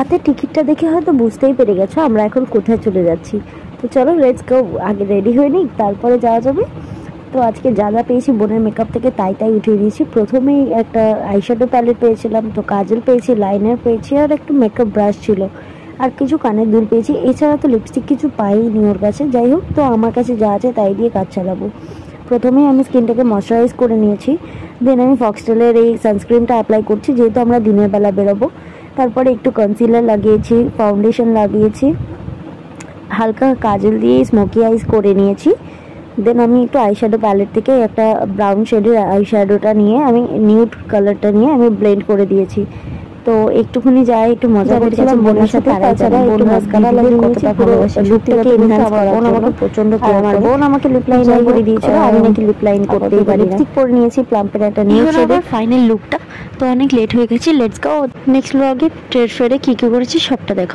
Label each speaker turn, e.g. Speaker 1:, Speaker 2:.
Speaker 1: হাতে টিকিটটা দেখে হয়তো বুঝতেই পেরে গেছো আমরা এখন কোথায় চলে যাচ্ছি। তো চলো লেটস গো, আগে রেডি হয়ে নিই তারপরে যাওয়া যাবে। তো আজকে যা যা পেয়েছি বোনের মেকআপ থেকে তাই উঠিয়ে দিয়েছি। প্রথমেই একটা আইশ্যাডো প্যালেট পেয়েছিলাম, তো কাজল পেয়েছি, লাইনার পেয়েছি, আর একটু মেকআপ ব্রাশ ছিল, আর কিছু কানের দুল পেয়েছি। এছাড়া তো লিপস্টিক কিছু পাইনি ওর কাছে। যাই হোক, তো আমার কাছে যা আছে তাই দিয়ে কাজ চালাবো। প্রথমেই আমি স্কিনটাকে ময়শ্চারাইজ করে নিয়েছি, দেন আমি ফক্সটেলের এই সানস্ক্রিনটা অ্যাপ্লাই করছি যেহেতু আমরা দিনের বেলা বেরোবো। তারপরে একটু কনসিলার লাগিয়েছি, ফাউন্ডেশন লাগিয়েছি, হালকা কাজল দিয়ে স্মোকি আইস করে নিয়েছি। দেন আমি একটু আইশ্যাডো প্যালেট থেকে একটা ব্রাউন শেডের আইশ্যাডোটা নিয়ে আমি নিউড কালারটা নিয়ে আমি ব্লেন্ড করে দিয়েছি। তো একটুখানি যাই একটু মজা করছিলাম বোনের সাথে। তাছাড়া একটু মাস্কারা লাগিয়ে নিয়েছি, পুরো লুকটাকে এনহ্যান্স করার জন্য। আমাকে প্রচন্ড কেয়ার করে, বোন আমাকে লিপ লাইনার করে দিয়েছিল, আমি নাকি লিপ লাইন করতেই পারি না। লিপস্টিক পরে নিয়েছি প্লাম্পের একটা নিউড শেডের ফাইনাল লুকটা। তো অনেক লেট হয়ে গেছি, লেটস গো নেক্সট ব্লগে ট্রেড ফেয়ারে কী কী করেছি সবটা দেখা।